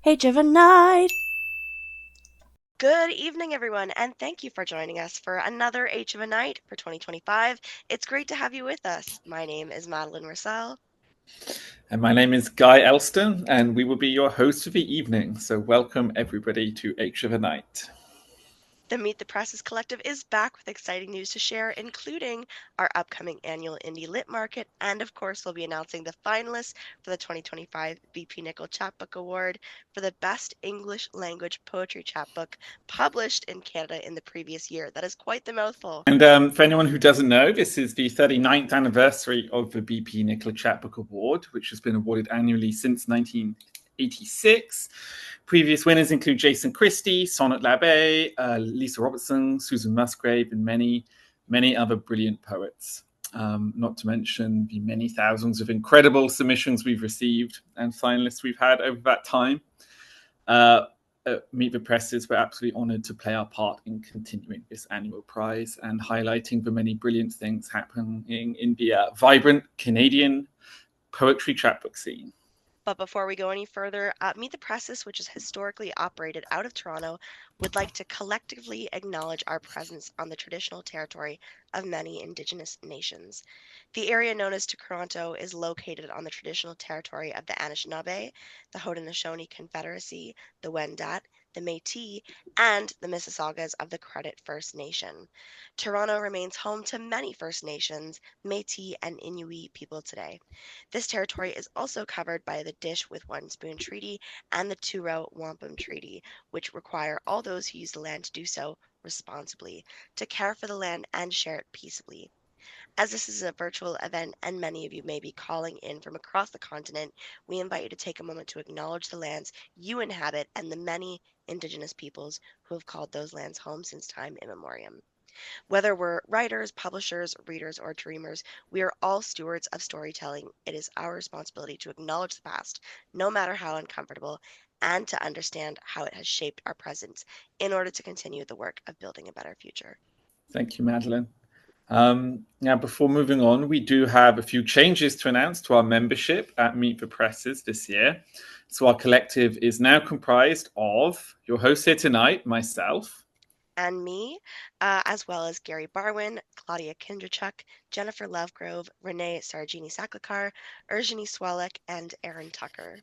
Age of a Night. Good evening, everyone, and thank you for joining us for another H of a Night for 2025. It's great to have you with us. My name is Madeline Rossell. And my name is Guy Elston, and we will be your hosts for the evening. So, welcome everybody to H of a Night. The Meet the Presses Collective is back with exciting news to share, including our upcoming annual Indie Lit Market, and of course, we'll be announcing the finalists for the 2025 bpNichol Chapbook Award for the Best English Language Poetry Chapbook published in Canada in the previous year. That is quite the mouthful. And for anyone who doesn't know, this is the 39th anniversary of the bpNichol Chapbook Award, which has been awarded annually since 1986. Previous winners include Jason Christie, Sonnet Labbe, Lisa Robertson, Susan Musgrave, and many, many other brilliant poets. Not to mention the many thousands of incredible submissions we've received and finalists we've had over that time. Meet the Presses, we're absolutely honoured to play our part in continuing this annual prize and highlighting the many brilliant things happening in the vibrant Canadian poetry chapbook scene. But before we go any further, Meet the Presses, which is historically operated out of Toronto, would like to collectively acknowledge our presence on the traditional territory of many Indigenous nations. The area known as Toronto is located on the traditional territory of the Anishinaabe, the Haudenosaunee Confederacy, the Wendat, the Métis, and the Mississaugas of the Credit First Nation. Toronto remains home to many First Nations, Métis, and Inuit people today. This territory is also covered by the Dish with One Spoon Treaty and the Two-Row Wampum Treaty, which require all those who use the land to do so responsibly, to care for the land and share it peaceably. As this is a virtual event and many of you may be calling in from across the continent, we invite you to take a moment to acknowledge the lands you inhabit and the many Indigenous peoples who have called those lands home since time immemorial. Whether we're writers, publishers, readers, or dreamers, we are all stewards of storytelling. It is our responsibility to acknowledge the past, no matter how uncomfortable, and to understand how it has shaped our present in order to continue the work of building a better future. Thank you, Madeline. Now, before moving on, we do have a few changes to announce to our membership at Meet the Presses this year. So our collective is now comprised of your host here tonight, myself, and me, as well as Gary Barwin, Claudia Kindrachuk, Jennifer Lovegrove, Renee Sargini-Saklakar, Urjani Swalek, and Aaron Tucker.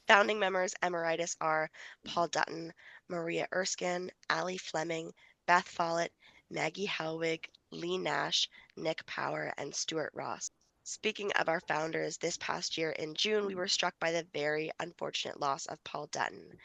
Founding members emeritus are Paul Dutton, Maria Erskine, Ali Fleming, Beth Follett, Maggie Helwig, Lee Nash, Nick Power, and Stuart Ross. Speaking of our founders, this past year in June, we were struck by the very unfortunate loss of Paul Dutton.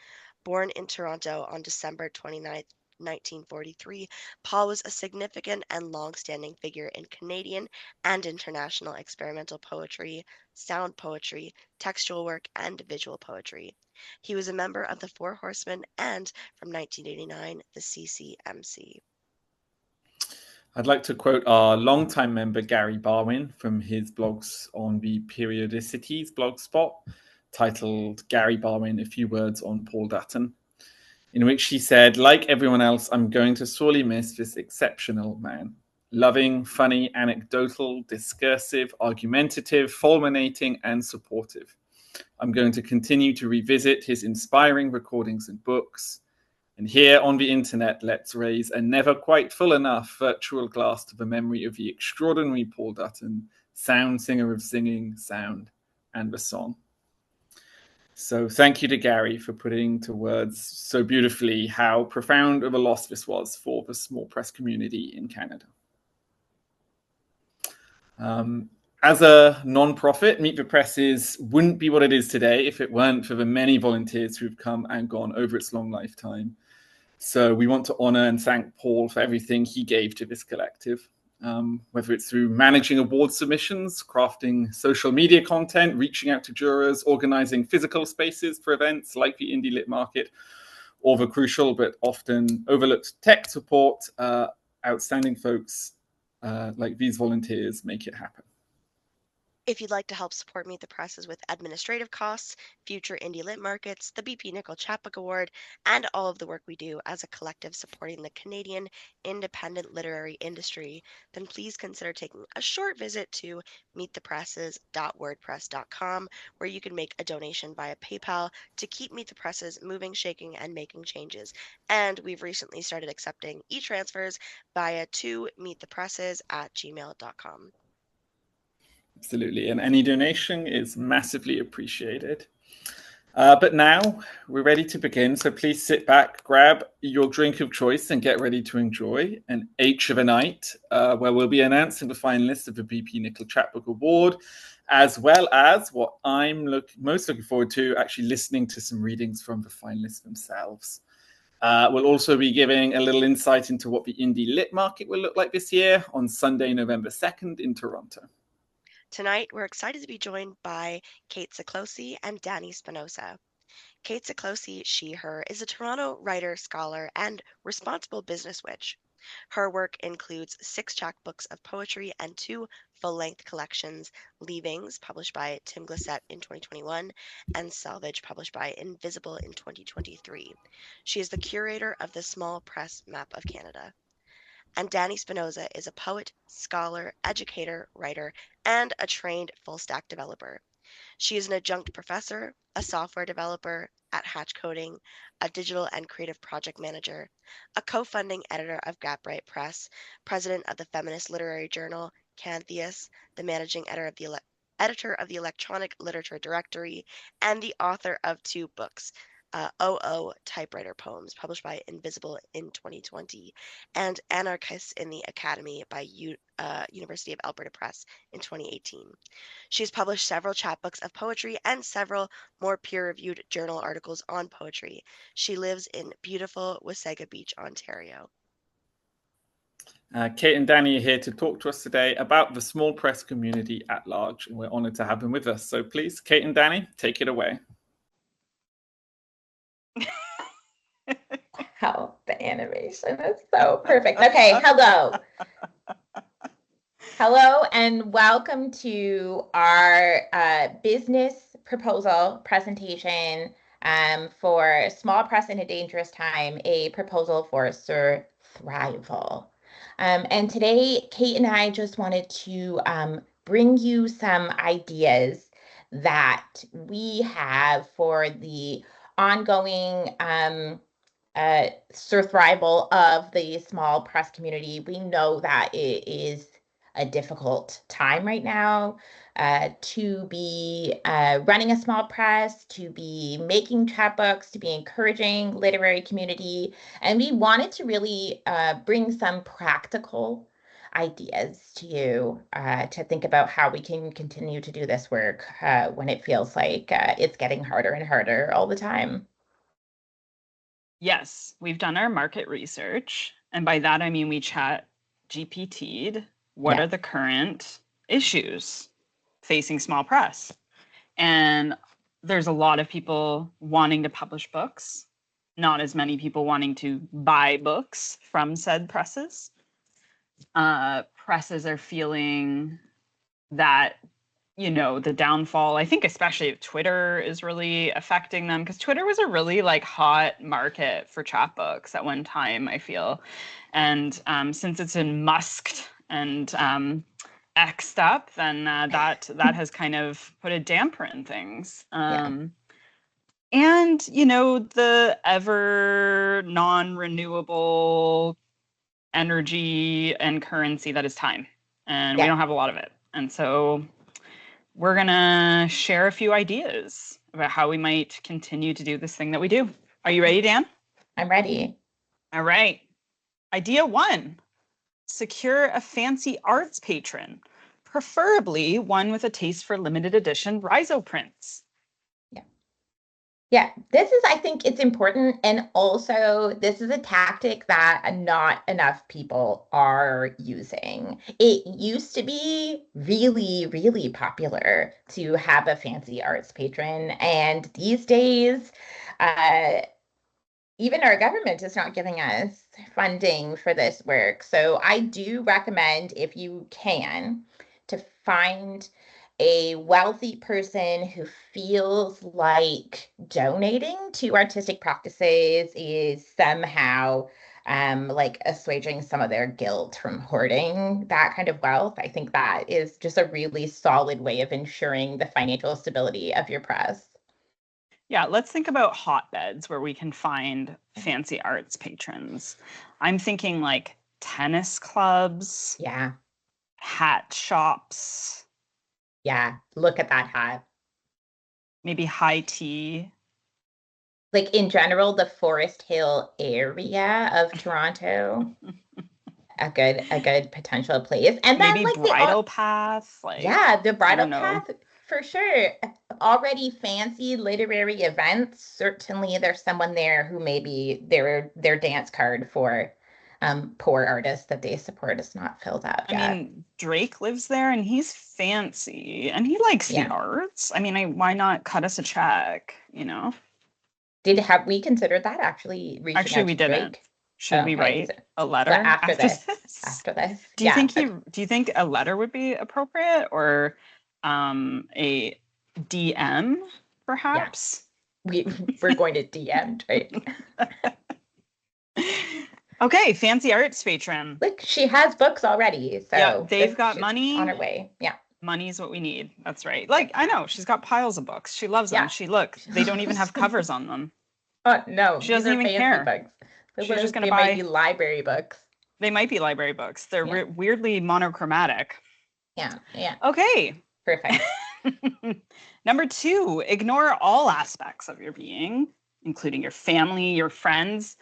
Born in Toronto on December 29th, 1943, Paul was a significant and long-standing figure in Canadian and international experimental poetry, sound poetry, textual work, and visual poetry. He was a member of the Four Horsemen and, from 1989, the CCMC. I'd like to quote our longtime member Gary Barwin from his blogs on the Periodicities blog spot, titled Gary Barwin, A Few Words on Paul Dutton, in which he said, like everyone else, I'm going to sorely miss this exceptional man. Loving, funny, anecdotal, discursive, argumentative, fulminating, and supportive. I'm going to continue to revisit his inspiring recordings and books. And here on the internet, let's raise a never quite full enough virtual glass to the memory of the extraordinary Paul Dutton, sound singer of singing, sound, and the song. So thank you to Gary for putting to words so beautifully how profound of a loss this was for the small press community in Canada. As a non-profit, Meet the Presses wouldn't be what it is today if it weren't for the many volunteers who've come and gone over its long lifetime. So we want to honor and thank Paul for everything he gave to this collective, whether it's through managing award submissions, crafting social media content, reaching out to jurors, organizing physical spaces for events like the Indie Lit Market, or the crucial but often overlooked tech support. Outstanding folks like these volunteers make it happen. If you'd like to help support Meet the Presses with administrative costs, future indie lit markets, the bpNichol Chapbook Award, and all of the work we do as a collective supporting the Canadian independent literary industry, then please consider taking a short visit to meetthepresses.wordpress.com, where you can make a donation via PayPal to keep Meet the Presses moving, shaking, and making changes. And we've recently started accepting e-transfers via to meetthepresses@gmail.com. Absolutely. And any donation is massively appreciated. But now we're ready to begin. So please sit back, grab your drink of choice, and get ready to enjoy an H of a night where we'll be announcing the finalists of the bpNichol Chapbook Award, as well as what I'm most looking forward to, actually listening to some readings from the finalists themselves. We'll also be giving a little insight into what the indie lit market will look like this year on Sunday, November 2nd in Toronto. Tonight, we're excited to be joined by Kate Siklosi and Dani Spinosa. Kate Siklosi, she, her, is a Toronto writer, scholar, and responsible business witch. Her work includes 6 chapbooks of poetry and 2 full-length collections, Leavings, published by Tim Glissette in 2021, and Salvage, published by Invisible in 2023. She is the curator of the Small Press Map of Canada. And Dani Spinosa is a poet, scholar, educator, writer, and a trained full-stack developer. She is an adjunct professor, a software developer at Hatch Coding, a digital and creative project manager, a co-funding editor of Gapbright Press, president of the feminist literary journal Cantheus, the managing editor of the Electronic Literature Directory, and the author of 2 books, OO Typewriter Poems, published by Invisible in 2020, and Anarchists in the Academy by University of Alberta Press in 2018. She's published several chapbooks of poetry and several more peer-reviewed journal articles on poetry. She lives in beautiful Wasaga Beach, Ontario. Kate and Dani are here to talk to us today about the small press community at large, and we're honored to have them with us. So please, Kate and Dani, take it away. Wow, the animation is so perfect. Okay, hello. Hello and welcome to our business proposal presentation for Small Press in a Dangerous Time, a proposal for survival. And today, Kate and I just wanted to bring you some ideas that we have for the ongoing survival of the small press community. We know that it is a difficult time right now to be running a small press, to be making chapbooks, to be encouraging literary community. And we wanted to really bring some practical ideas to you to think about how we can continue to do this work when it feels like it's getting harder and harder all the time. Yes, we've done our market research. And by that, I mean we chat GPT'd what are the current issues facing small press. And there's a lot of people wanting to publish books, not as many people wanting to buy books from said presses. Presses are feeling that, you know, the downfall, I think especially if Twitter is really affecting them, because Twitter was a really like hot market for chapbooks at one time, I feel. And since it's been musked and X'd up, then that has kind of put a damper in things. And, you know, the ever non-renewable energy and currency that is time. And we don't have a lot of it. And so we're going to share a few ideas about how we might continue to do this thing that we do. Are you ready, Dan? I'm ready. All right. Idea 1, secure a fancy arts patron, preferably one with a taste for limited edition rhizo prints. Yeah, this is, I think it's important. And also, this is a tactic that not enough people are using. It used to be really, really popular to have a fancy arts patron. And these days, even our government is not giving us funding for this work. So I do recommend, if you can, to find a wealthy person who feels like donating to artistic practices is somehow like assuaging some of their guilt from hoarding that kind of wealth. I think that is just a really solid way of ensuring the financial stability of your press. Yeah, let's think about hotbeds where we can find fancy arts patrons. I'm thinking like tennis clubs, Yeah. hat shops, Yeah. Look at that hat. maybe high tea. Like in general, the Forest Hill area of Toronto, a good potential place. And then Maybe like the bridal path, yeah, the I bridal don't know. path for sure. Already fancy literary events. Certainly there's someone there who maybe their dance card for poor artists that they support is not filled out I yet. mean, Drake lives there and he's fancy and he likes the Yeah. arts. I mean, why not cut us a check, you know? Have we considered that actually reaching Actually, out we to didn't. Drake? Should we Okay, write so a letter after this. this? After this. Do you Yeah. think a letter would be appropriate or a DM perhaps? we're going to DM Drake. Okay, fancy arts patron. Look, she has books already, so Yeah, they've got she's money. on her way. Yeah. Money's what we need. That's right. Like, I know, she's got piles of books. She loves them. Yeah. They don't even have covers on them. Oh no, She these doesn't are even fancy care. books. She's just gonna They buy. might be library books. They might be library books. They're Yeah. weirdly monochromatic. Yeah. Yeah. Okay. Perfect. Number 2, ignore all aspects of your being, including your family, your friends,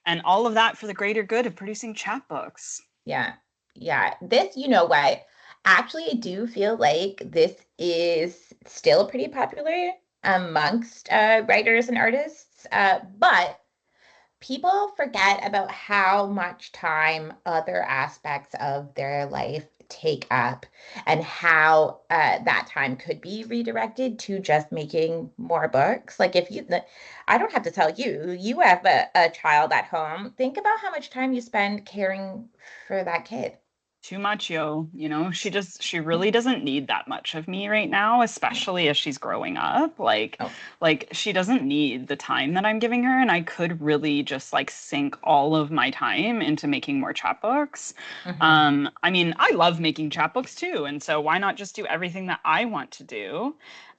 and all of that for the greater good of producing chapbooks. Yeah. Yeah. This, you know what? Actually, I do feel like this is still pretty popular amongst writers and artists, but people forget about how much time other aspects of their life take up and how that time could be redirected to just making more books. Like I don't have to tell you, you have a child at home. Think about how much time you spend caring for that kid. Too much, yo. You know, she really doesn't need that much of me right now, especially as she's growing up. Like she doesn't need the time that I'm giving her, and I could really just like sink all of my time into making more chapbooks. I mean, I love making chapbooks too, and so why not just do everything that I want to do?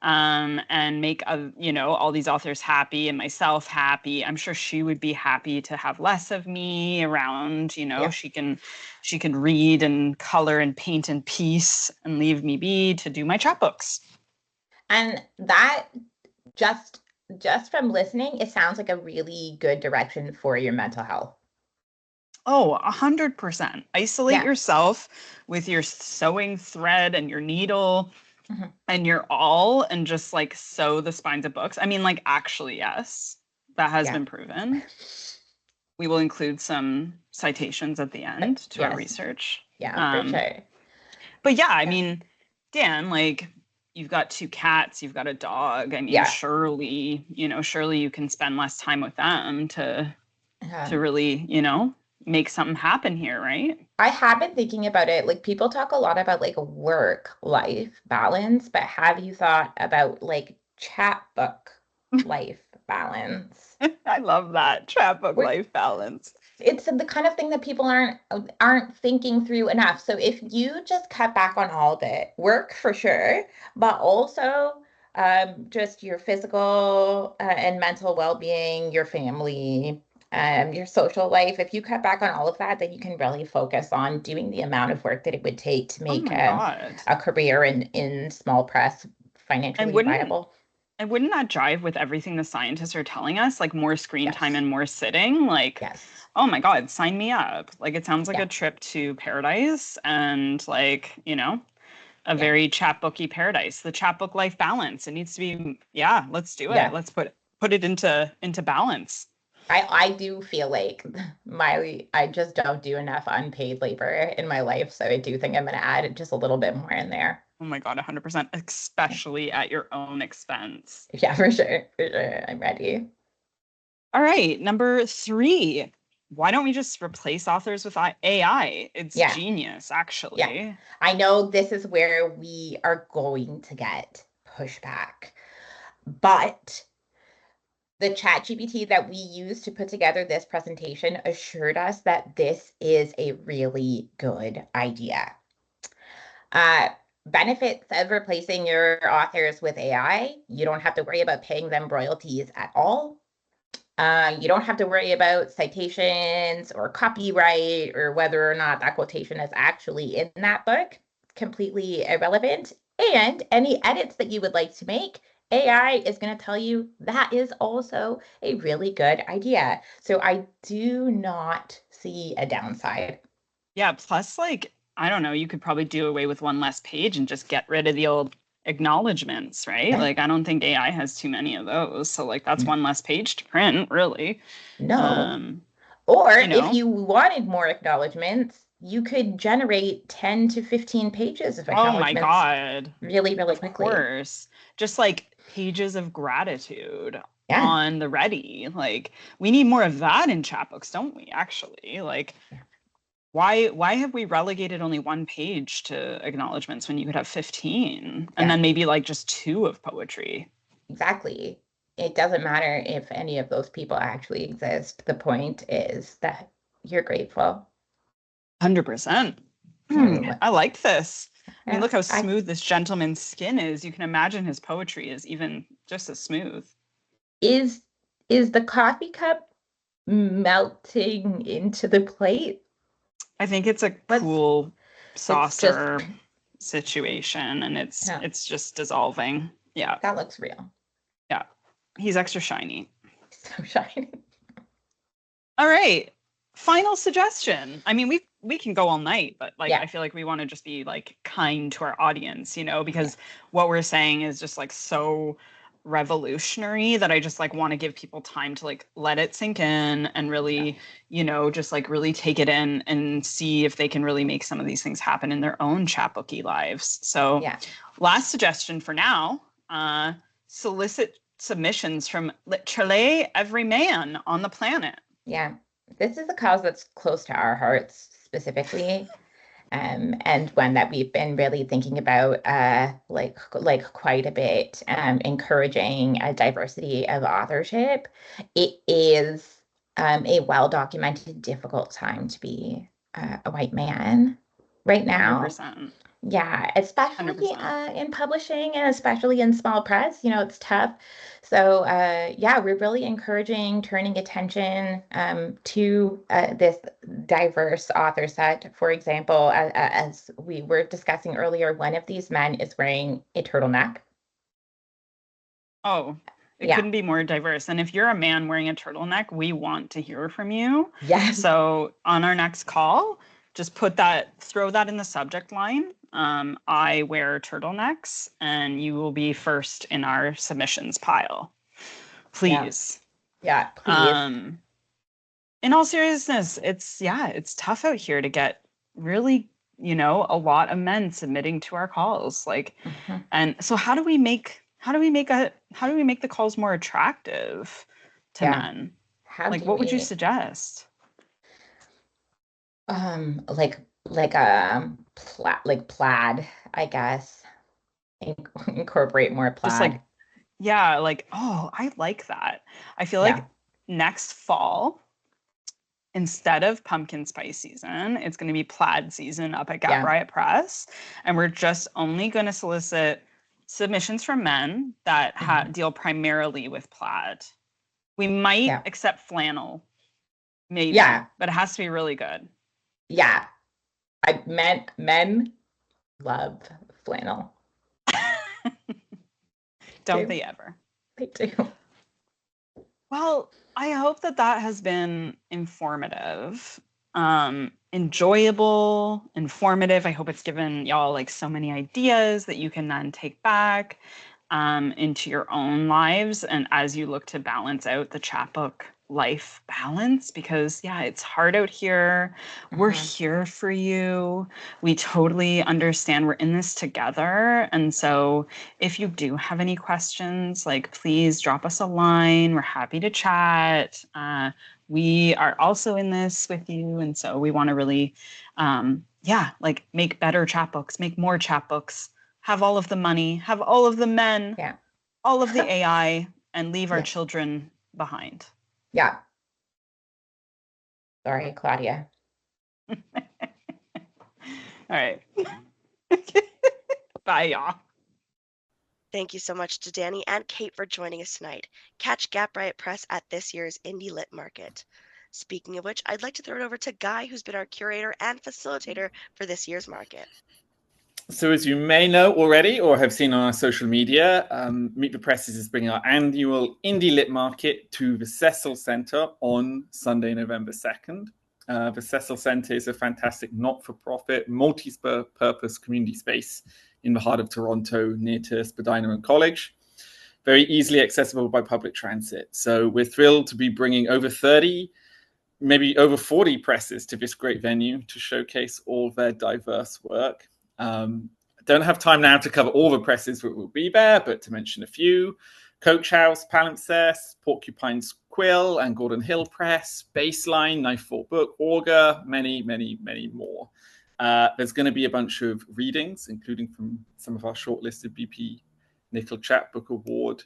And make all these authors happy and myself happy. I'm sure she would be happy to have less of me around. Yeah. She can read and color and paint in peace and leave me be to do my chapbooks. And that just from listening, it sounds like a really good direction for your mental health. Oh, 100%. Isolate yourself with your sewing thread and your needle and your awl and just like sew the spines of books. I mean, like actually, yes, that has been proven. We will include some citations at the end to our research. Yeah, for sure. But yeah, I mean, Dan, like you've got 2 cats, you've got a dog. I mean, surely you can spend less time with them to really, make something happen here, right? I have been thinking about it. Like people talk a lot about like work-life balance, but have you thought about like chapbook life balance? I love that chapbook life balance. It's the kind of thing that people aren't thinking through enough. So if you just cut back on all of it, work for sure, but also just your physical and mental well-being, your family, your social life. If you cut back on all of that, then you can really focus on doing the amount of work that it would take to make a career in small press financially viable. And wouldn't that jive with everything the scientists are telling us? Like more screen time and more sitting? Like, oh my God, sign me up. Like it sounds like a trip to paradise and like, a very chapbooky paradise. The chapbook life balance. It needs to be, let's do it. Let's put it into balance. I do feel like I just don't do enough unpaid labor in my life. So I do think I'm going to add just a little bit more in there. Oh my God, 100%, especially at your own expense. Yeah, for sure. For sure. I'm ready. All right. Number 3, why don't we just replace authors with AI? It's Yeah. genius, actually. Yeah. I know this is where we are going to get pushback, but the ChatGPT that we used to put together this presentation assured us that this is a really good idea. Benefits of replacing your authors with AI: you don't have to worry about paying them royalties at all. You don't have to worry about citations or copyright or whether or not that quotation is actually in that book. Completely irrelevant. And any edits that you would like to make, AI is going to tell you that is also a really good idea. So I do not see a downside. Yeah, plus, like, I don't know, you could probably do away with one less page and just get rid of the old acknowledgements, right? Yeah. Like, I don't think AI has too many of those. So, like, that's one less page to print, really. No. Or you know. if you wanted more acknowledgements, you could generate 10 to 15 pages of Oh my acknowledgements God. really, really Of quickly. course. Just like pages of gratitude Yeah. on the ready. Like, we need more of that in chapbooks, don't we, actually? Like, why have we relegated only one page to acknowledgements when you could have 15? And then maybe like just 2 of poetry? Exactly. It doesn't matter if any of those people actually exist. The point is that you're grateful. 100%. I like this. I mean, look how smooth this gentleman's skin is. You can imagine his poetry is even just as smooth. Is the coffee cup melting into the plate? I think it's a cool saucer situation, and it's just dissolving. Yeah. That looks real. Yeah. He's extra shiny. So shiny. All right. Final suggestion. I mean, we can go all night, but like I feel like we want to just be like kind to our audience, because what we're saying is just like so revolutionary that I just like want to give people time to like let it sink in and really, just like really take it in and see if they can really make some of these things happen in their own chapbooky lives. So last suggestion for now, solicit submissions from literally every man on the planet. Yeah, this is a cause that's close to our hearts specifically. And one that we've been really thinking about like quite a bit, encouraging a diversity of authorship. It is a well-documented difficult time to be a white man right now. 100%. Yeah, especially in publishing and especially in small press, it's tough. So we're really encouraging turning attention to this diverse author set. For example, as we were discussing earlier, one of these men is wearing a turtleneck. Oh, it couldn't be more diverse. And if you're a man wearing a turtleneck, we want to hear from you. Yes. So on our next call, just throw that in the subject line. I wear turtlenecks, and you will be first in our submissions pile. Please. Yeah, please. In all seriousness, it's tough out here to get really, a lot of men submitting to our calls. Like, and so how do we make the calls more attractive to men? What would you suggest? Plaid, I guess. Incorporate more plaid. Just I like that. I feel like next fall, instead of pumpkin spice season, it's going to be plaid season up at Gap Riot Press. And we're just only going to solicit submissions from men that deal primarily with plaid. We might accept flannel, maybe, but it has to be really good. Yeah. Men love flannel. Don't they ever? They do. Well, I hope that has been informative, enjoyable, informative. I hope it's given y'all like so many ideas that you can then take back into your own lives. And as you look to balance out the chapbook life balance, because it's hard out here. We're here for you. We totally understand. We're in this together. And so if you do have any questions, like, please drop us a line. We're happy to chat. We are also in this with you. And so we want to really, make better chapbooks, make more chapbooks, have all of the money, have all of the men, all of the AI, and leave our children behind. Yeah. Sorry, Claudia. All right. Bye, y'all. Thank you so much to Dani and Kate for joining us tonight. Catch Gap Riot Press at this year's Indie Lit Market. Speaking of which, I'd like to throw it over to Guy, who's been our curator and facilitator for this year's market. So as you may know already or have seen on our social media, Meet the Presses is bringing our annual Indie Lit Market to the Cecil Centre on Sunday, November 2nd. The Cecil Centre is a fantastic not-for-profit, multi-purpose community space in the heart of Toronto, near to Spadina and College. Very easily accessible by public transit. So we're thrilled to be bringing over 30, maybe over 40 presses to this great venue to showcase all their diverse work. Don't have time now to cover all the presses that will be there, but to mention a few: Coach House, Palimpsest, Porcupine's Quill and Gordon Hill Press, Baseline, Knife Fort Book, Auger, many, many, many more. There's going to be a bunch of readings, including from some of our shortlisted bpNichol Chapbook Award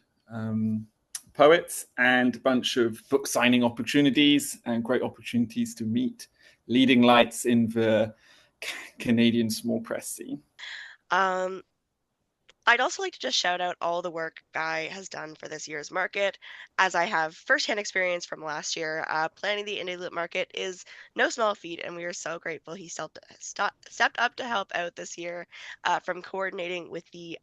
poets, and a bunch of book signing opportunities and great opportunities to meet leading lights in the Canadian small press scene. I'd also like to just shout out all the work Guy has done for this year's market, as I have firsthand experience from last year. Planning the Indie Lit Market is no small feat, and we are so grateful he stepped up to help out this year, from coordinating with the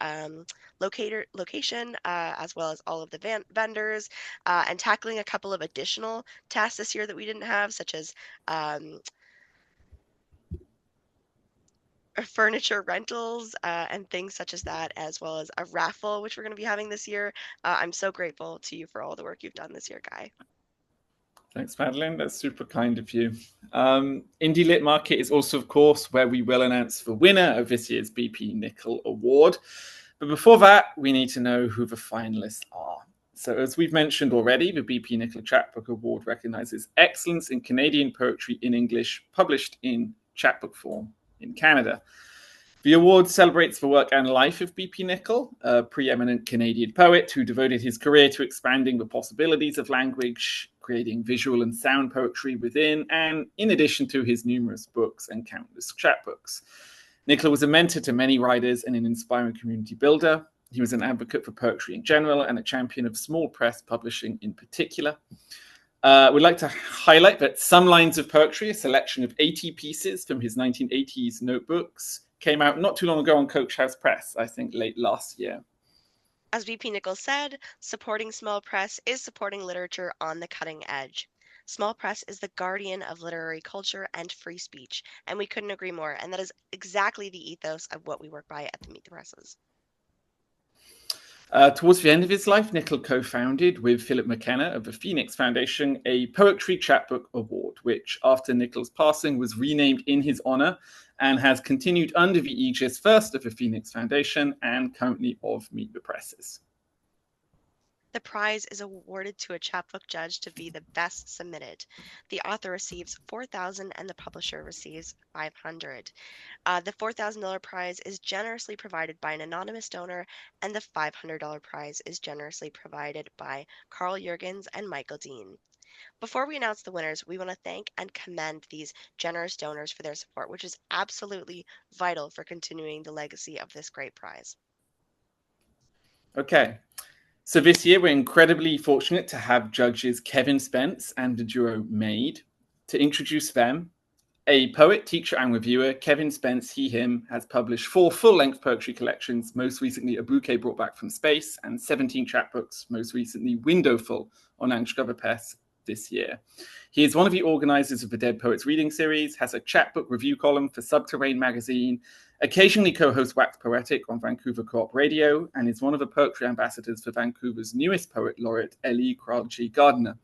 location, as well as all of the vendors, and tackling a couple of additional tasks this year that we didn't have, such as furniture rentals and things such as that, as well as a raffle, which we're going to be having this year. I'm so grateful to you for all the work you've done this year, Guy. Thanks, Madeline. That's super kind of you. Indie Lit Market is also, of course, where we will announce the winner of this year's bpNichol Award. But before that, we need to know who the finalists are. So as we've mentioned already, the bpNichol Chapbook Award recognizes excellence in Canadian poetry in English, published in chapbook form in Canada. The award celebrates the work and life of bpNichol, a preeminent Canadian poet who devoted his career to expanding the possibilities of language, creating visual and sound poetry within and in addition to his numerous books and countless chapbooks. Nichol was a mentor to many writers and an inspiring community builder. He was an advocate for poetry in general and a champion of small press publishing in particular. We'd like to highlight that Some Lines of Poetry, a selection of 80 pieces from his 1980s notebooks, came out not too long ago on Coach House Press, I think late last year. As bpNichol said, supporting small press is supporting literature on the cutting edge. Small press is the guardian of literary culture and free speech, and we couldn't agree more. And that is exactly the ethos of what we work by at the Meet the Presses. Towards the end of his life, Nichol co-founded with Philip McKenna of the Phoenix Foundation a Poetry Chapbook Award, which after Nichol's passing was renamed in his honor and has continued under the aegis first of the Phoenix Foundation and currently of Meet the Presses. The prize is awarded to a chapbook judge to be the best submitted. The author receives $4,000 and the publisher receives $500. The $4,000 prize is generously provided by an anonymous donor, and the $500 prize is generously provided by Carl Jurgens and Michael Dean. Before we announce the winners, we want to thank and commend these generous donors for their support, which is absolutely vital for continuing the legacy of this great prize. Okay. So this year, we're incredibly fortunate to have judges Kevin Spence and the duo Maid. To introduce them, a poet, teacher, and reviewer, Kevin Spence, he, him, has published 4 full-length poetry collections, most recently A Bouquet Brought Back from Space, and 17 chapbooks, most recently Windowful on Angstcover Press this year. He is one of the organizers of the Dead Poets Reading Series, has a chapbook review column for Subterrane magazine, occasionally co-hosts Wax Poetic on Vancouver Co-op Radio, and is one of the poetry ambassadors for Vancouver's newest poet laureate, Ellie Kralji Gardner.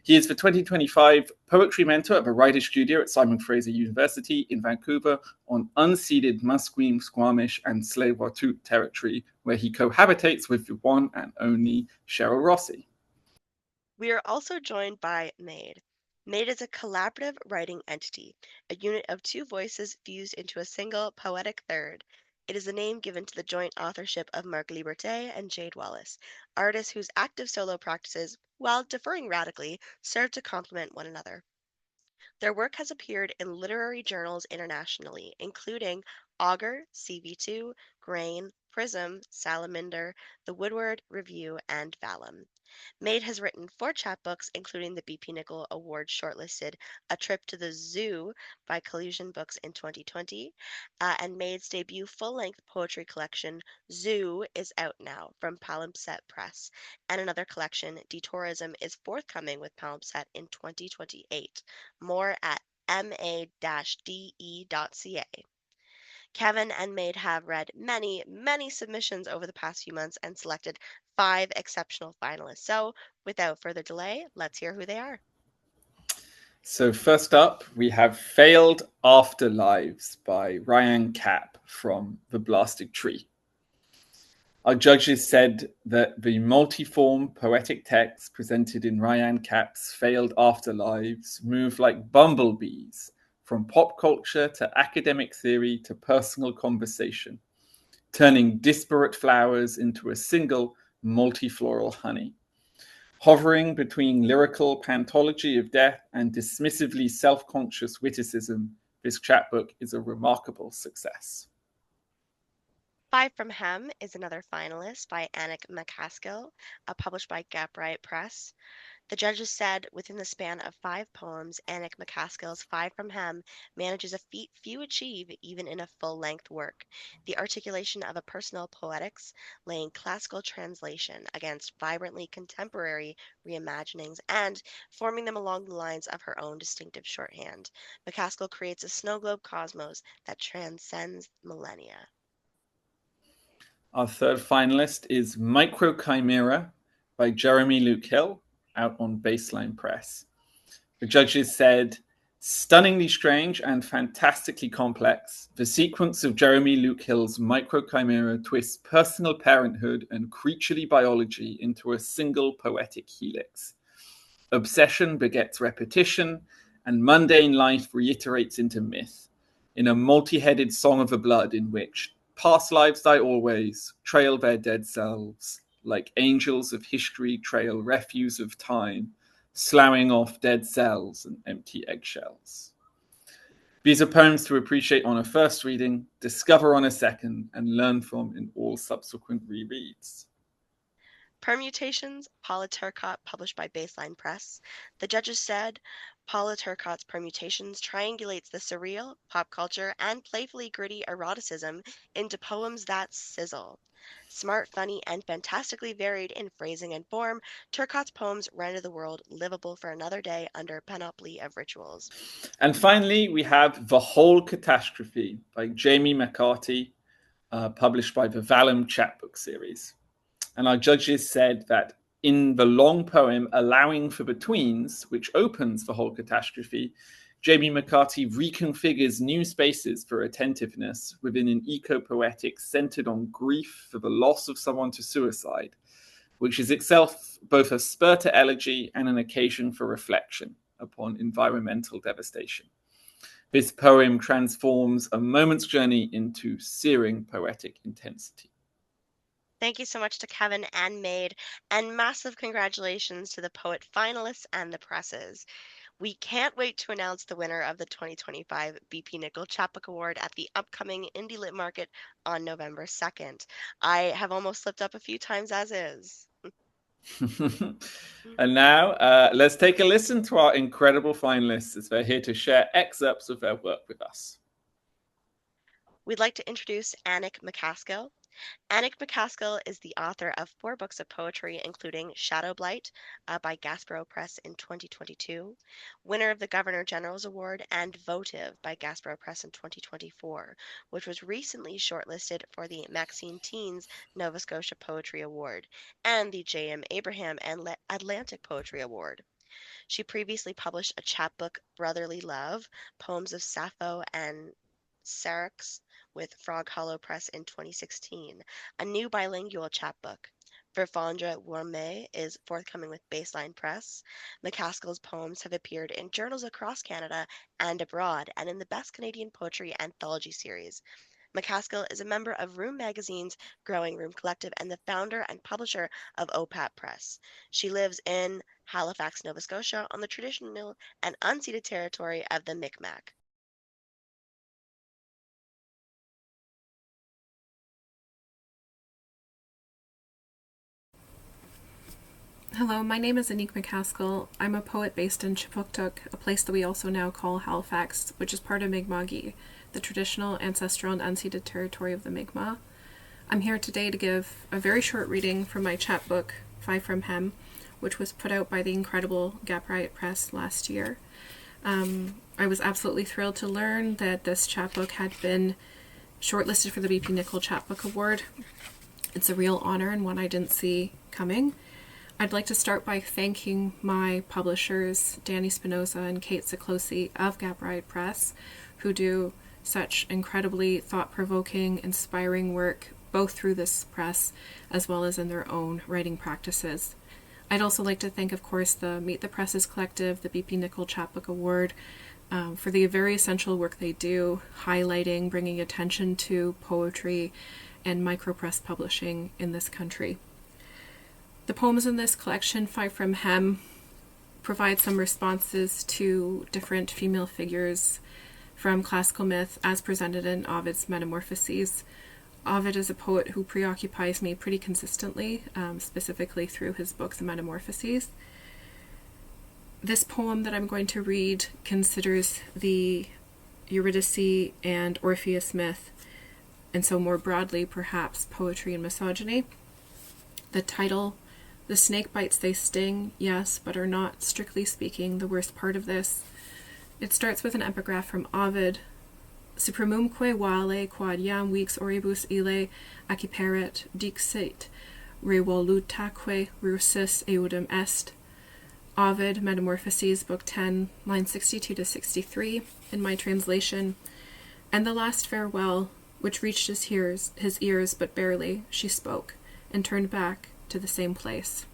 He is the 2025 Poetry Mentor at the Writer's Studio at Simon Fraser University in Vancouver on unceded Musqueam, Squamish, and Tsleil-Waututh territory, where he cohabitates with the one and only Cheryl Rossi. We are also joined by Made. Made is a collaborative writing entity, a unit of two voices fused into a single poetic third. It is a name given to the joint authorship of Mark Liberté and Jade Wallace, artists whose active solo practices, while differing radically, serve to complement one another. Their work has appeared in literary journals internationally, including Augur, CV2, Grain, Prism, Salamander, The Woodward Review, and Vallum. Made has written 4 chapbooks, including the bpNichol Award shortlisted A Trip to the Zoo by Collusion Books in 2020, and Made's debut full-length poetry collection, Zoo, is out now from Palimpsest Press, and another collection, Detourism, is forthcoming with Palimpsest in 2028. More at ma-de.ca. Kevin and Made have read many, many submissions over the past few months and selected 5 exceptional finalists. So, without further delay, let's hear who they are. So first up, we have Failed Afterlives by Ryan Kapp from The Blasted Tree. Our judges said that the multiform poetic text presented in Ryan Kapp's Failed Afterlives move like bumblebees from pop culture to academic theory to personal conversation, turning disparate flowers into a single multifloral honey. Hovering between lyrical pantology of death and dismissively self-conscious witticism, this chapbook is a remarkable success. Five from Hem is another finalist by Anik McCaskill, published by Gabriel Press. The judges said within the span of 5 poems, Anik McCaskill's Five from Hem manages a feat few achieve even in a full-length work. The articulation of a personal poetics, laying classical translation against vibrantly contemporary reimaginings and forming them along the lines of her own distinctive shorthand. McCaskill creates a snow globe cosmos that transcends millennia. Our third finalist is Microchimera by Jeremy Luke Hill, out on Baseline Press. The judges said, stunningly strange and fantastically complex, the sequence of Jeremy Luke Hill's Microchimera twists personal parenthood and creaturely biology into a single poetic helix. Obsession begets repetition, and mundane life reiterates into myth, in a multi-headed song of the blood in which past lives die always, trail their dead selves, like angels of history trail refuse of time, sloughing off dead cells and empty eggshells. These are poems to appreciate on a first reading, discover on a second, and learn from in all subsequent rereads. Permutations, Paula Turcotte, published by Baseline Press. The judges said Paula Turcotte's Permutations triangulates the surreal, pop culture, and playfully gritty eroticism into poems that sizzle. Smart, funny, and fantastically varied in phrasing and form, Turcotte's poems render the world livable for another day under a panoply of rituals. And finally, we have The Whole Catastrophe by Jamie McCarty, published by the Vallum Chapbook series. And our judges said that in the long poem Allowing for Betweens, which opens The Whole Catastrophe, Jamie McCarty reconfigures new spaces for attentiveness within an eco-poetic centered on grief for the loss of someone to suicide, which is itself both a spur to elegy and an occasion for reflection upon environmental devastation. This poem transforms a moment's journey into searing poetic intensity. Thank you so much to Kevin and Made, and massive congratulations to the poet finalists and the presses. We can't wait to announce the winner of the 2025 bpNichol Chapbook Award at the upcoming Indie Lit Market on November 2nd. I have almost slipped up a few times as is. And now let's take a listen to our incredible finalists as they're here to share excerpts of their work with us. We'd like to introduce Anik McCaskill. Anik McCaskill is the author of 4 books of poetry, including Shadow Blight by Gasparo Press in 2022, winner of the Governor General's Award, and Votive by Gasparo Press in 2024, which was recently shortlisted for the Maxine Teens Nova Scotia Poetry Award and the J.M. Abraham and Atlantic Poetry Award. She previously published a chapbook, Brotherly Love, Poems of Sappho and Syrinx, with Frog Hollow Press in 2016, a new bilingual chapbook. Verfondre Worme is forthcoming with Baseline Press. McCaskill's poems have appeared in journals across Canada and abroad, and in the Best Canadian Poetry Anthology series. McCaskill is a member of Room Magazine's Growing Room Collective and the founder and publisher of OPAP Press. She lives in Halifax, Nova Scotia, on the traditional and unceded territory of the Mi'kmaq. Hello, my name is Anique McCaskill. I'm a poet based in Chapbook, a place that we also now call Halifax, which is part of Mi'kma'ki, the traditional, ancestral, and unceded territory of the Mi'kmaq. I'm here today to give a very short reading from my chapbook, Five from Hem, which was put out by the incredible Gap Riot Press last year. I was absolutely thrilled to learn that this chapbook had been shortlisted for the bpNichol Chapbook Award. It's a real honor and one I didn't see coming. I'd like to start by thanking my publishers, Dani, Spinosa, and Kate Siklosi of Gap Riot Press, who do such incredibly thought-provoking, inspiring work, both through this press as well as in their own writing practices. I'd also like to thank, of course, the Meet the Presses Collective, the bpNichol Chapbook Award, for the very essential work they do, highlighting, bringing attention to poetry and micropress publishing in this country. The poems in this collection, Five from Hem, provide some responses to different female figures from classical myth as presented in Ovid's Metamorphoses. Ovid is a poet who preoccupies me pretty consistently, specifically through his book, The Metamorphoses. This poem that I'm going to read considers the Eurydice and Orpheus myth, and so more broadly, perhaps, poetry and misogyny. The title, "The snake bites they sting, yes, but are not, strictly speaking, the worst part of this." It starts with an epigraph from Ovid. Supremumque vale quad iam vix oribus ille acciperet dixit revolutaque rusus eudem est. Ovid, Metamorphoses, Book 10, lines 62 to 63, in my translation. And the last farewell, which reached his ears but barely, she spoke, and turned back to the same place.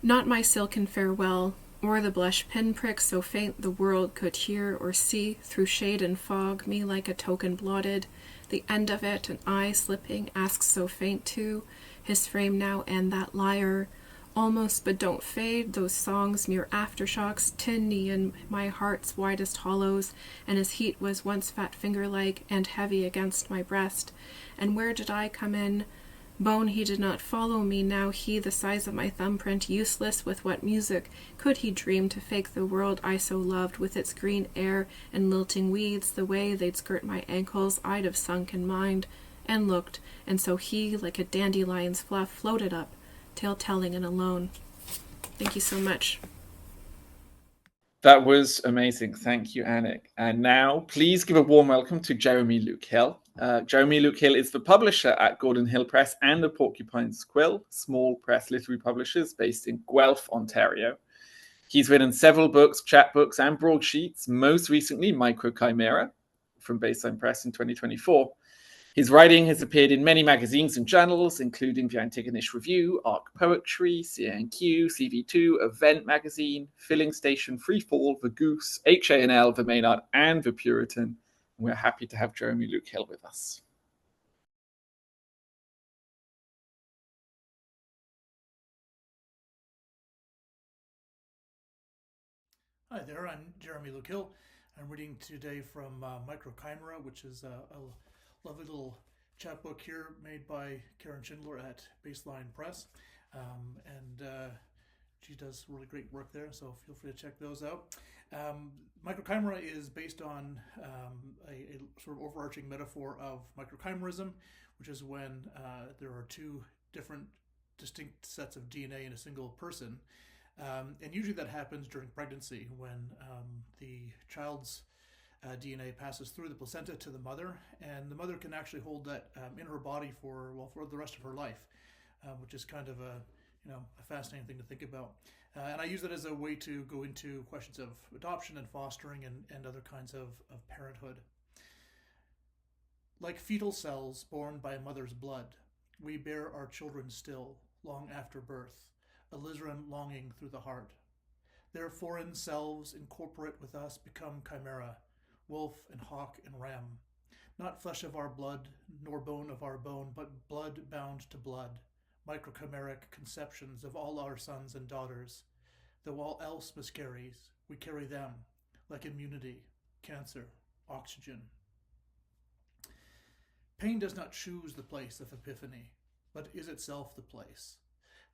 Not my silken farewell, or the blush pinprick so faint the world could hear or see through shade and fog me like a token blotted, the end of it, an eye slipping, asks so faint too, his frame now and that lyre, almost but don't fade, those songs mere aftershocks, tinny in my heart's widest hollows, and his heat was once fat finger-like and heavy against my breast, and where did I come in? Bone he did not follow me, now he the size of my thumbprint, useless with what music could he dream to fake the world I so loved with its green air and lilting weeds, the way they'd skirt my ankles, I'd have sunk in mind, and looked, and so he, like a dandelion's fluff, floated up, tale-telling and alone. Thank you so much. That was amazing. Thank you, Anik. And now, please give a warm welcome to Jeremy Luke Hill. Jeremy Luke Hill is the publisher at Gordon Hill Press and the Porcupine's Quill, small press literary publishers based in Guelph, Ontario. He's written several books, chapbooks, and broadsheets, most recently Micro Chimera from Baseline Press in 2024. His writing has appeared in many magazines and journals, including the Antigonish Review, Arc Poetry, CNQ, CV2, Event Magazine, Filling Station, Freefall, The Goose, HANL, The Maynard, and The Puritan. We're happy to have Jeremy Luke Hill with us. Hi there, I'm Jeremy Luke Hill. I'm reading today from Micro Chimera, which is a lovely little chapbook here made by Karen Schindler at Baseline Press. She does really great work there, so feel free to check those out. Micro Chimera is based on a sort of overarching metaphor of microchimerism, which is when there are two different distinct sets of DNA in a single person. And usually that happens during pregnancy when the child's DNA passes through the placenta to the mother, and the mother can actually hold that in her body for the rest of her life, which is kind of a a fascinating thing to think about. And I use it as a way to go into questions of adoption and fostering and other kinds of parenthood. Like fetal cells born by a mother's blood, we bear our children still, long after birth, alizarin longing through the heart. Their foreign selves incorporate with us become chimera, wolf and hawk and ram, not flesh of our blood, nor bone of our bone, but blood bound to blood, microchimeric conceptions of all our sons and daughters. Though all else miscarries, we carry them, like immunity, cancer, oxygen. Pain does not choose the place of epiphany, but is itself the place.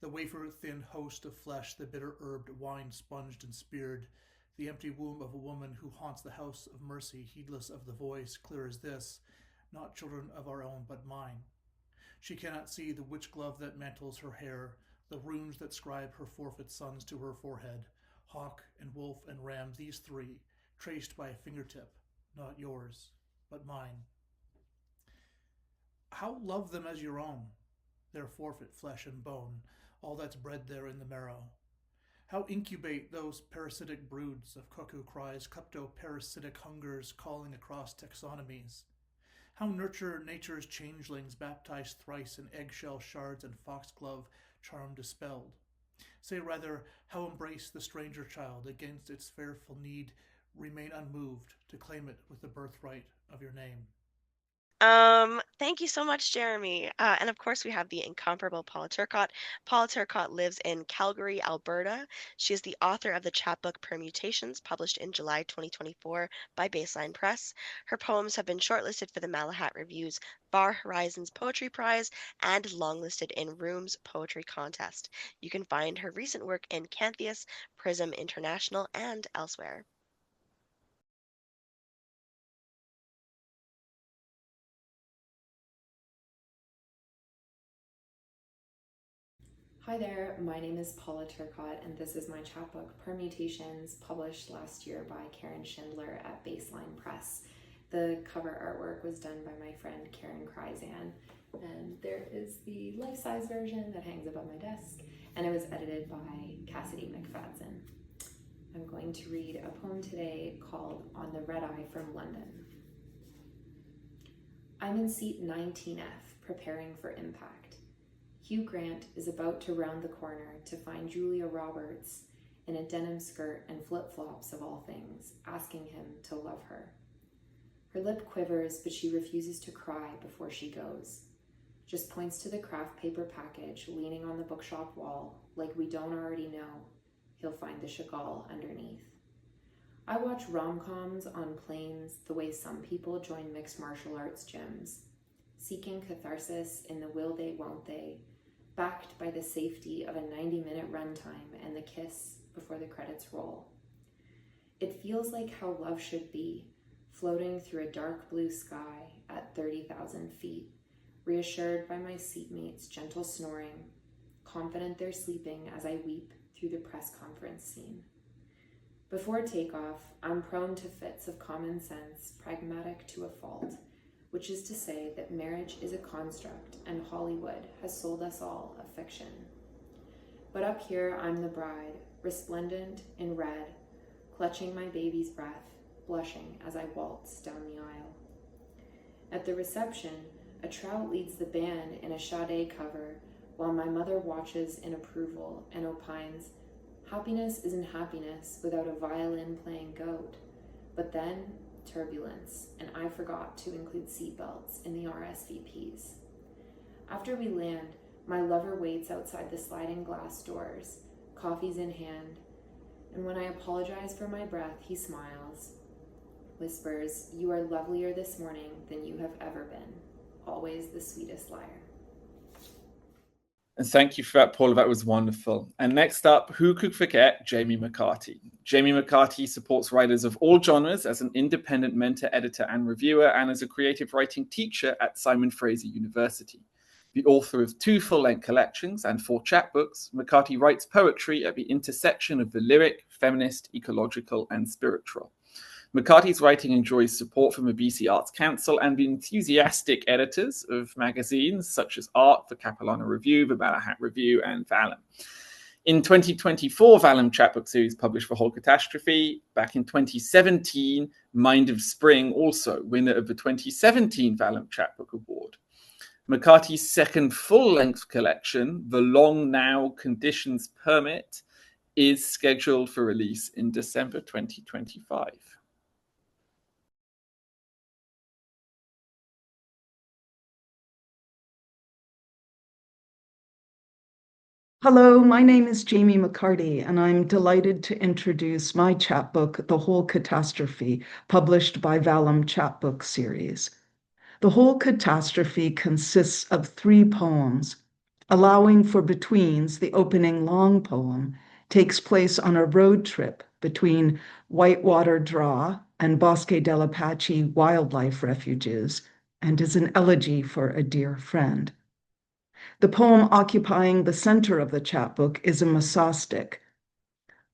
The wafer-thin host of flesh, the bitter-herbed wine sponged and speared, the empty womb of a woman who haunts the house of mercy, heedless of the voice, clear as this, not children of our own, but mine. She cannot see the witch glove that mantles her hair, the runes that scribe her forfeit sons to her forehead, hawk and wolf and ram, these three, traced by a fingertip, not yours, but mine. How love them as your own, their forfeit flesh and bone, all that's bred there in the marrow. How incubate those parasitic broods of cuckoo cries, klepto-parasitic hungers calling across taxonomies. How nurture nature's changelings baptized thrice in eggshell shards and foxglove charm dispelled. Say rather, how embrace the stranger child against its fearful need, remain unmoved to claim it with the birthright of your name. Thank you so much, Jeremy. And of course, we have the incomparable Paula Turcotte. Paula Turcotte lives in Calgary, Alberta. She is the author of the chapbook Permutations, published in July 2024 by Baseline Press. Her poems have been shortlisted for the Malahat Review's Far Horizons Poetry Prize and longlisted in Room's Poetry Contest. You can find her recent work in Cantheus, Prism International, and elsewhere. Hi there, my name is Paula Turcotte, and this is my chapbook Permutations, published last year by Karen Schindler at Baseline Press. The cover artwork was done by my friend Karen Kryzan, and there is the life-size version that hangs above my desk, and it was edited by Cassidy McFadden. I'm going to read a poem today called On the Red Eye from London. I'm in seat 19F, preparing for impact. Hugh Grant is about to round the corner to find Julia Roberts in a denim skirt and flip-flops of all things, asking him to love her. Her lip quivers, but she refuses to cry before she goes. Just points to the craft paper package leaning on the bookshop wall, like we don't already know. He'll find the Chagall underneath. I watch rom-coms on planes the way some people join mixed martial arts gyms, seeking catharsis in the will they, won't they, backed by the safety of a 90-minute runtime and the kiss before the credits roll. It feels like how love should be, floating through a dark blue sky at 30,000 feet, reassured by my seatmates' gentle snoring, confident they're sleeping as I weep through the press conference scene. Before takeoff, I'm prone to fits of common sense, pragmatic to a fault, which is to say that marriage is a construct and Hollywood has sold us all a fiction. But up here, I'm the bride, resplendent in red, clutching my baby's breath, blushing as I waltz down the aisle. At the reception, a trout leads the band in a Sade cover, while my mother watches in approval and opines, happiness isn't happiness without a violin playing goat. But then, turbulence, and I forgot to include seatbelts in the RSVPs. After we land, my lover waits outside the sliding glass doors, coffees in hand, and when I apologize for my breath, he smiles, whispers, "You are lovelier this morning than you have ever been, always the sweetest liar." And thank you for that, Paula. That was wonderful. And next up, who could forget Jamie McCarty? Jamie McCarty supports writers of all genres as an independent mentor, editor, and reviewer, and as a creative writing teacher at Simon Fraser University. The author of 2 full-length collections and 4 chapbooks, McCarty writes poetry at the intersection of the lyric, feminist, ecological, and spiritual. McCarthy's writing enjoys support from the BC Arts Council and the enthusiastic editors of magazines such as Art, the Capilano Review, the Malahat Review, and Vallum. In 2024, Vallum Chapbook Series published The Whole Catastrophe. Back in 2017, Mind of Spring, also winner of the 2017 Vallum Chapbook Award. McCarthy's second full-length collection, The Long Now Conditions Permit, is scheduled for release in December 2025. Hello, my name is Jamie McCarty, and I'm delighted to introduce my chapbook, The Whole Catastrophe, published by Vallum Chapbook Series. The Whole Catastrophe consists of 3 poems. Allowing for Betweens, the opening long poem, takes place on a road trip between Whitewater Draw and Bosque del Apache wildlife refuges, and is an elegy for a dear friend. The poem occupying the center of the chapbook is a mesostic,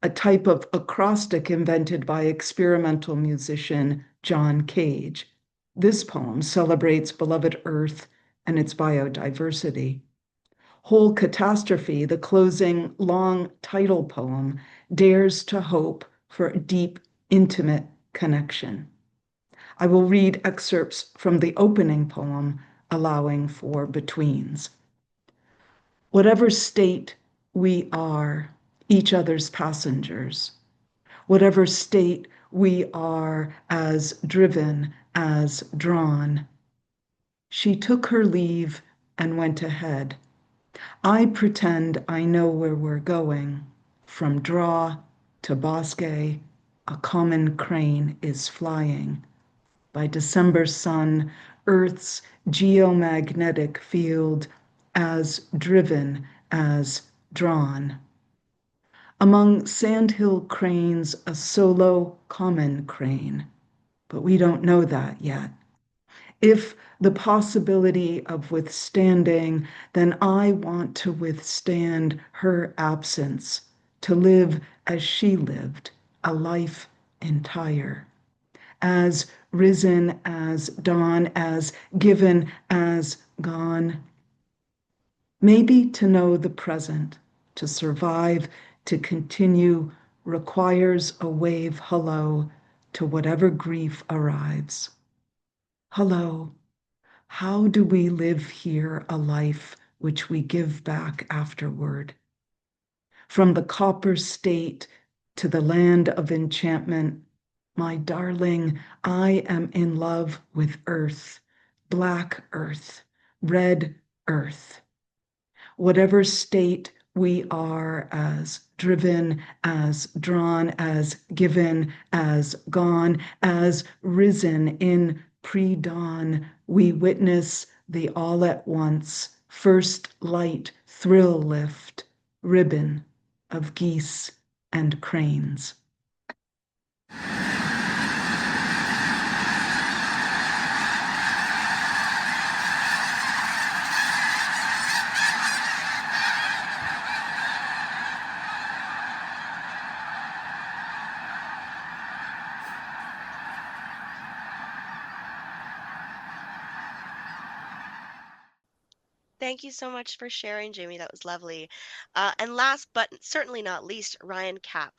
a type of acrostic invented by experimental musician John Cage. This poem celebrates beloved Earth and its biodiversity. Whole Catastrophe, the closing long title poem, dares to hope for a deep, intimate connection. I will read excerpts from the opening poem, Allowing for Betweens. Whatever state we are, each other's passengers, whatever state we are as driven, as drawn. She took her leave and went ahead. I pretend I know where we're going. From draw to bosque, a common crane is flying. By December sun, Earth's geomagnetic field as driven as drawn. Among sandhill cranes, a solo common crane, but we don't know that yet. If the possibility of withstanding, then I want to withstand her absence, to live as she lived, a life entire. As risen, as dawn, as given, as gone. Maybe to know the present, to survive, to continue, requires a wave hello to whatever grief arrives. Hello, how do we live here a life which we give back afterward? From the copper state to the land of enchantment, my darling, I am in love with earth, black earth, red earth. Whatever state we are, as driven, as drawn, as given, as gone, as risen in pre-dawn, we witness the all at once first light thrill lift, ribbon of geese and cranes. Thank you so much for sharing, Jamie. That was lovely. And last but certainly not least, Ryan Kapp.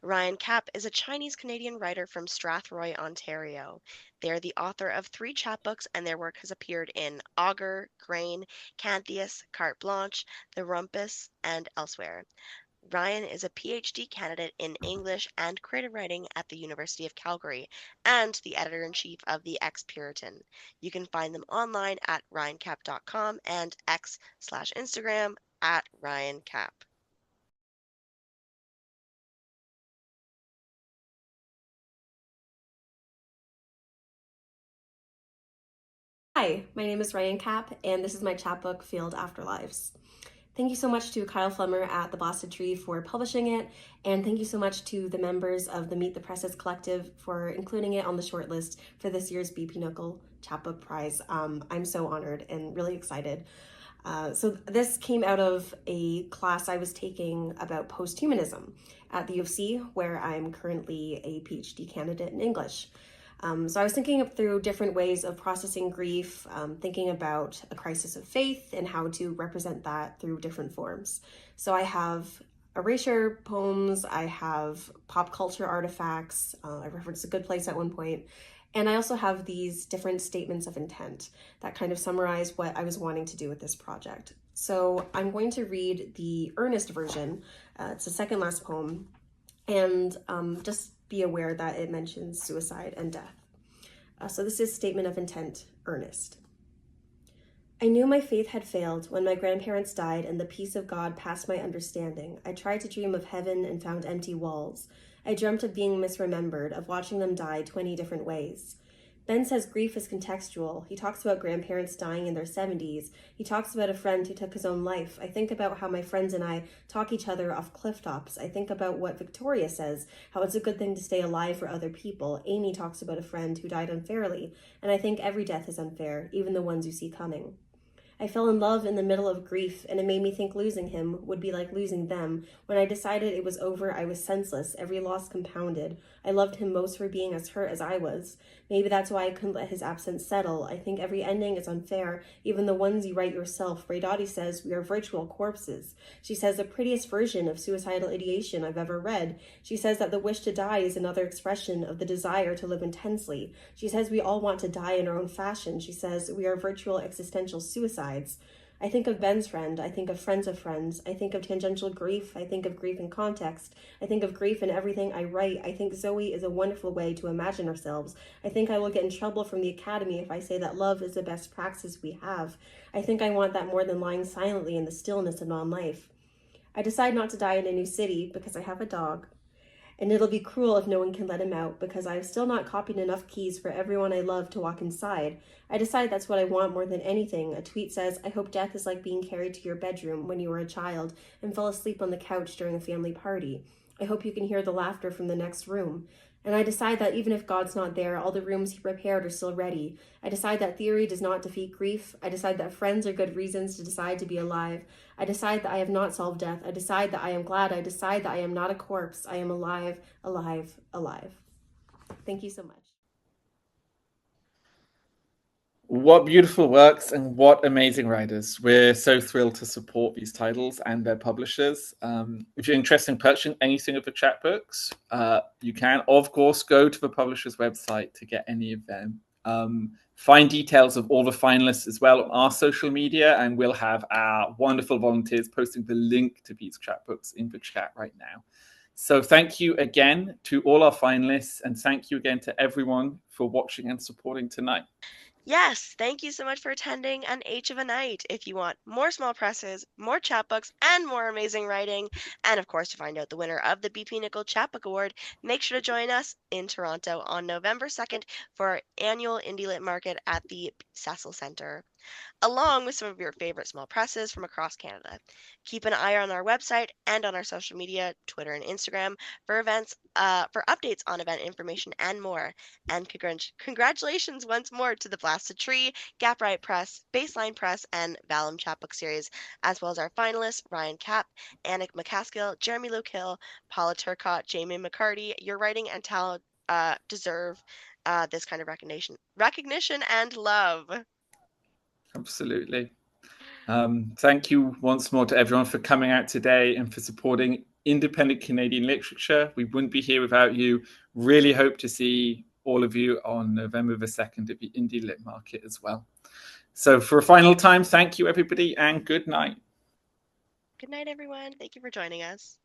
Ryan Kapp is a Chinese-Canadian writer from Strathroy, Ontario. They are the author of 3 chapbooks, and their work has appeared in Augur, Grain, Cantheus, Carte Blanche, The Rumpus, and elsewhere. Ryan is a PhD candidate in English and creative writing at the University of Calgary and the editor-in-chief of the Ex-Puritan. You can find them online at ryancap.com and X/Instagram at ryancap. Hi, my name is Ryan Kapp, and this is my chapbook, Field Afterlives. Thank you so much to Kyle Flemmer at The Boston Tree for publishing it, and thank you so much to the members of the Meet the Presses Collective for including it on the shortlist for this year's bpNichol Chapbook Prize. I'm so honored and really excited. So this came out of a class I was taking about posthumanism at the U of C, where I'm currently a PhD candidate in English. So I was thinking through different ways of processing grief, thinking about a crisis of faith and how to represent that through different forms. So I have erasure poems, I have pop culture artifacts, I referenced A Good Place at one point, and I also have these different statements of intent that kind of summarize what I was wanting to do with this project. So I'm going to read the earnest version. It's the second last poem, and just be aware that it mentions suicide and death. So this is Statement of Intent, earnest. I knew my faith had failed when my grandparents died and the peace of God passed my understanding. I tried to dream of heaven and found empty walls. I dreamt of being misremembered, of watching them die 20 different ways. Ben says grief is contextual. He talks about grandparents dying in their 70s. He talks about a friend who took his own life. I think about how my friends and I talk each other off cliff tops. I think about what Victoria says, how it's a good thing to stay alive for other people. Amy talks about a friend who died unfairly. And I think every death is unfair, even the ones you see coming. I fell in love in the middle of grief, and it made me think losing him would be like losing them. When I decided it was over, I was senseless, every loss compounded. I loved him most for being as hurt as I was. Maybe that's why I couldn't let his absence settle. I think every ending is unfair, even the ones you write yourself. Ray Dottie says we are virtual corpses. She says the prettiest version of suicidal ideation I've ever read. She says that the wish to die is another expression of the desire to live intensely. She says we all want to die in our own fashion. She says we are virtual existential suicides. I think of Ben's friend. I think of friends of friends. I think of tangential grief. I think of grief in context. I think of grief in everything I write. I think Zoe is a wonderful way to imagine ourselves. I think I will get in trouble from the Academy if I say that love is the best praxis we have. I think I want that more than lying silently in the stillness of non-life. I decide not to die in a new city because I have a dog. And it'll be cruel if no one can let him out, because I have still not copied enough keys for everyone I love to walk inside. I decide that's what I want more than anything. A tweet says, I hope death is like being carried to your bedroom when you were a child and fell asleep on the couch during a family party. I hope you can hear the laughter from the next room. And I decide that even if God's not there, all the rooms he prepared are still ready. I decide that theory does not defeat grief. I decide that friends are good reasons to decide to be alive. I decide that I have not solved death. I decide that I am glad. I decide that I am not a corpse. I am alive, alive, alive. Thank you so much. What beautiful works and what amazing writers. We're so thrilled to support these titles and their publishers. If you're interested in purchasing anything of the chapbooks, you can, of course, go to the publisher's website to get any of them. Find details of all the finalists as well on our social media, and we'll have our wonderful volunteers posting the link to these chapbooks in the chat right now. So thank you again to all our finalists, and thank you again to everyone for watching and supporting tonight. Yes, thank you so much for attending an H of a Night. If you want more small presses, more chapbooks, and more amazing writing, and of course to find out the winner of the bpNichol Chapbook Award, make sure to join us in Toronto on November 2nd for our annual Indie Lit Market at the Cecil Centre, along with some of your favorite small presses from across Canada. Keep an eye on our website and on our social media, Twitter and Instagram, for events, for updates on event information and more. And congratulations once more to the Blasted Tree, Gap Right Press, Baseline Press, and Vallum Chapbook Series, as well as our finalists, Ryan Kapp, Annick McCaskill, Jeremy Lukill, Paula Turcott, Jamie McCarty. Your writing and talent deserve this kind of recognition and love. Absolutely. Thank you once more to everyone for coming out today and for supporting independent Canadian literature. We wouldn't be here without you. Really hope to see all of you on November the 2nd at the Indie Lit Market as well. So for a final time, thank you everybody and good night. Good night, everyone. Thank you for joining us.